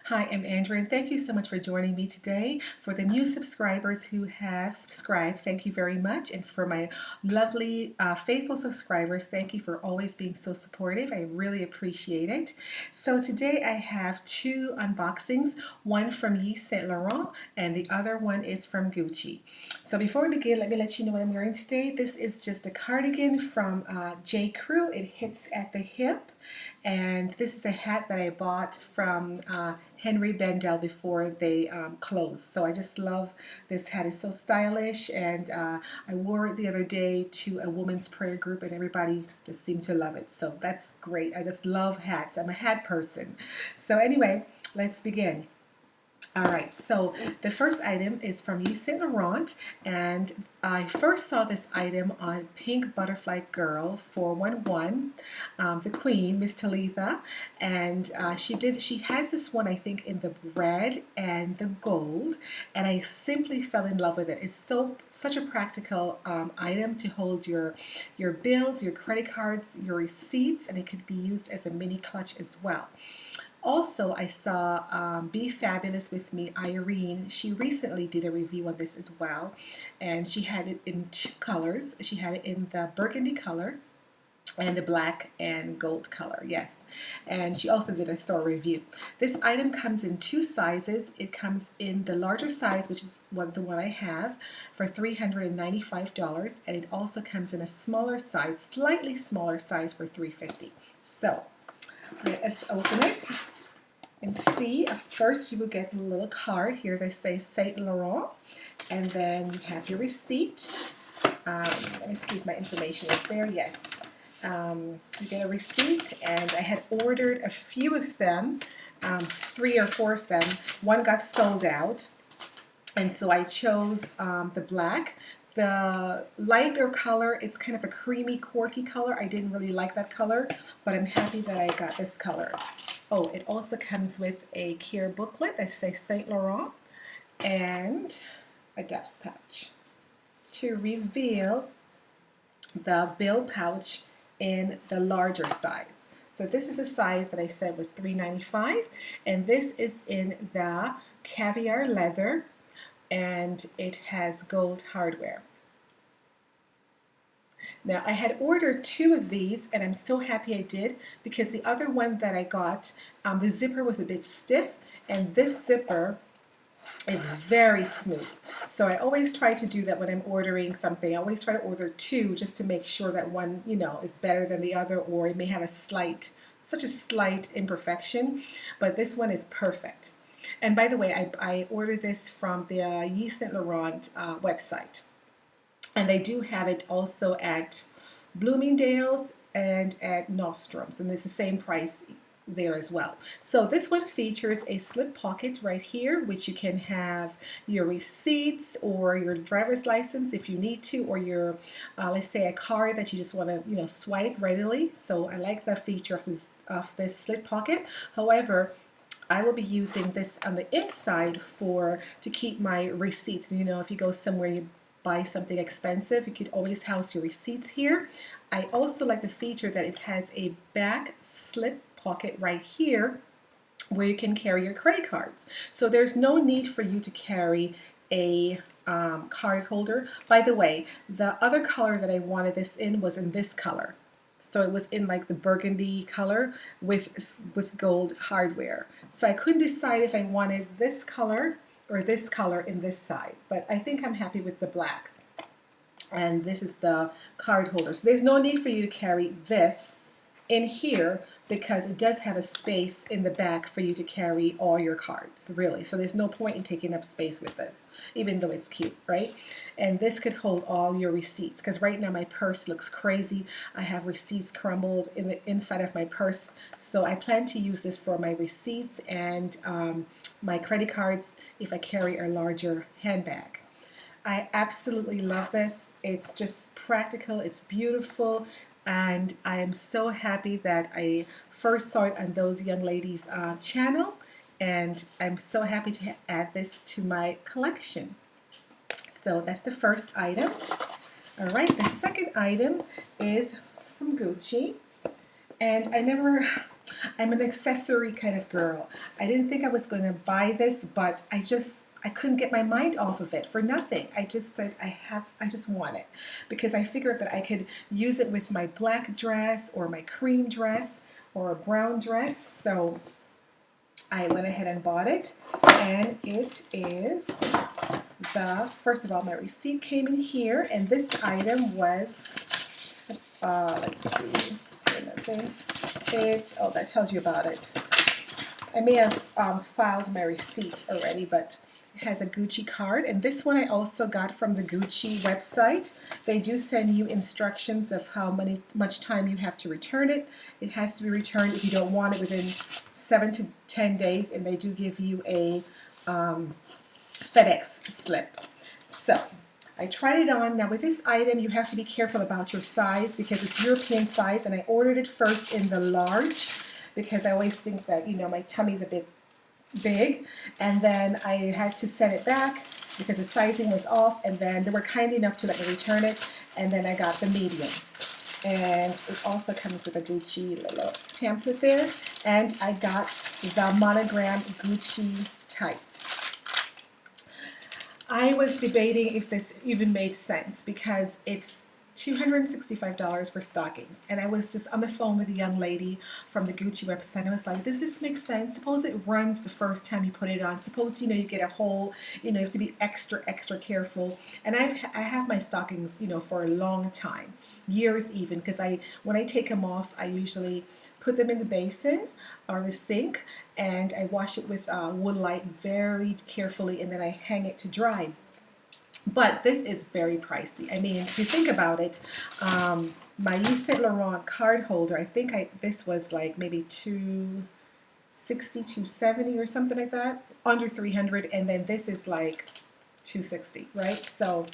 Hi, I'm Andrea, and thank you so much for joining me today. For the new subscribers who have subscribed, thank you very much. And for my lovely, faithful subscribers, thank you for always being so supportive. I really appreciate it. So today I have two unboxings, one from Yves Saint Laurent and the other one is from Gucci. So before we begin, let me let you know what I'm wearing today. This is just a cardigan from J. Crew. It hits at the hip. And this is a hat that I bought from Henry Bendel before they closed. So I just love this hat. It's so stylish, and I wore it the other day to a women's prayer group, and everybody just seemed to love it. So that's great. I just love hats. I'm a hat person. So anyway, let's begin. All right, so the first item is from Yves Saint Laurent, and I first saw this item on Pink Butterfly Girl 411, the Queen, Miss Talitha, and she has this one I think in the red and the gold, and I simply fell in love with it. It's such a practical item to hold your bills, your credit cards, your receipts, and it could be used as a mini clutch as well. Also, I saw Be Fabulous with Me, Irene. She recently did a review on this as well, and she had it in two colors. She had it in the burgundy color and the black and gold color, yes. And she also did a thorough review. This item comes in two sizes. It comes in the larger size, which is the one I have, for $395, and it also comes in a smaller size, slightly smaller size, for $350. So let's open it and see. First, you will get a little card. Here they say Saint Laurent, and then you have your receipt. Let me see if my information is there. Yes. You get a receipt, and I had ordered a few of them, 3 or 4 of them. One got sold out, and so I chose the black. The lighter color, it's kind of a creamy, corky color. I didn't really like that color, but I'm happy that I got this color. Oh, it also comes with a care booklet that says Saint Laurent and a dust pouch to reveal the bill pouch in the larger size. So this is a size that I said was $395, and this is in the caviar leather, and it has gold hardware. Now, I had ordered 2 of these, and I'm so happy I did, because the other one that I got, the zipper was a bit stiff, and this zipper is very smooth. So I always try to do that when I'm ordering something. I always try to order 2 just to make sure that one, is better than the other, or it may have such a slight imperfection, but this one is perfect. And by the way, I ordered this from the Yves Saint Laurent website. And they do have it also at Bloomingdale's and at Nordstrom's, and it's the same price there as well. So this one features a slip pocket right here, which you can have your receipts or your driver's license if you need to, or your, let's say, a card that you just want to, swipe readily. So I like the feature of this slip pocket. However, I will be using this on the inside to keep my receipts. If you go somewhere, you buy something expensive, you could always house your receipts here. I also like the feature that it has a back slip pocket right here where you can carry your credit cards. So there's no need for you to carry a card holder. By the way, the other color that I wanted this in was in this color. So it was in like the burgundy color with gold hardware. So I couldn't decide if I wanted this color or this color in this side, but I think I'm happy with the black. And this is the card holder. So there's no need for you to carry this in here because it does have a space in the back for you to carry all your cards, really. So there's no point in taking up space with this, even though it's cute, right? And this could hold all your receipts, because right now my purse looks crazy. I have receipts crumbled in the inside of my purse. So I plan to use this for my receipts and my credit cards if I carry a larger handbag. I absolutely love this. It's just practical, it's beautiful, and I am so happy that I first saw it on those young ladies' channel, and I'm so happy to add this to my collection. So that's the first item. All right, the second item is from Gucci, and I never I'm an accessory kind of girl. I didn't think I was going to buy this, but I couldn't get my mind off of it for nothing. I just said I just want it because I figured that I could use it with my black dress or my cream dress or a brown dress. So I went ahead and bought it, and it is first of all, my receipt came in here, and this item was let's see, oh, that tells you about it. I may have filed my receipt already, but it has a Gucci card, and this one I also got from the Gucci website. They do send you instructions of how much time you have to return it. It has to be returned if you don't want it within 7 to 10 days, and they do give you a FedEx slip. So I tried it on. Now with this item, you have to be careful about your size because it's European size, and I ordered it first in the large because I always think that, my tummy's a bit big, and then I had to send it back because the sizing was off, and then they were kind enough to let me return it, and then I got the medium. And it also comes with a Gucci little pamphlet there, and I got the monogram Gucci tights. I was debating if this even made sense because it's $265 for stockings. And I was just on the phone with a young lady from the Gucci website. I was like, does this make sense? Suppose it runs the first time you put it on. Suppose, you get a hole, you have to be extra, extra careful. And I have my stockings, for a long time, years even, because when I take them off, I usually put them in the basin or the sink, and I wash it with Woodlight very carefully, and then I hang it to dry. But this is very pricey. I mean, if you think about it, my Yves Saint Laurent card holder, I think this was like maybe $260, $270 or something like that, under $300, and then this is like $260, right? So,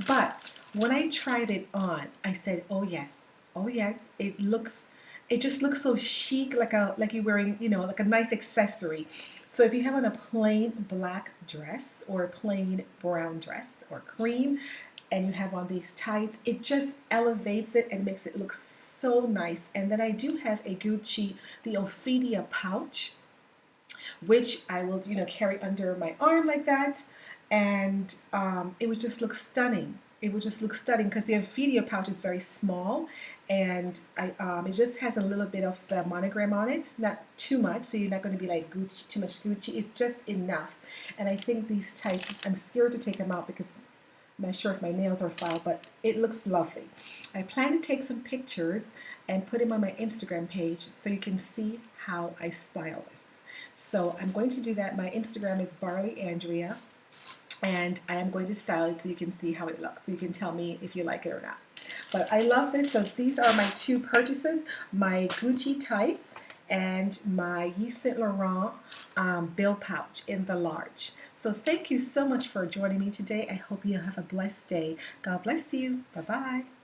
but when I tried it on, I said, oh yes, it just looks so chic, like you're wearing, like a nice accessory. So if you have on a plain black dress or a plain brown dress or cream, and you have on these tights, it just elevates it and makes it look so nice. And then I do have a Gucci, the Ophelia pouch, which I will, carry under my arm like that, and it would just look stunning. It would just look stunning because the Ophelia pouch is very small, and it just has a little bit of the monogram on it, not too much, so you're not going to be like Gucci, too much Gucci. It's just enough. And I think these tights, I'm scared to take them out because I'm not sure if my nails are filed, but it looks lovely. I plan to take some pictures and put them on my Instagram page so you can see how I style this. So I'm going to do that. My Instagram is Barley Andrea, and I am going to style it so you can see how it looks. So you can tell me if you like it or not. But I love this. So these are my two purchases, my Gucci tights and my Yves Saint Laurent bill pouch in the large. So thank you so much for joining me today. I hope you have a blessed day. God bless you. Bye-bye.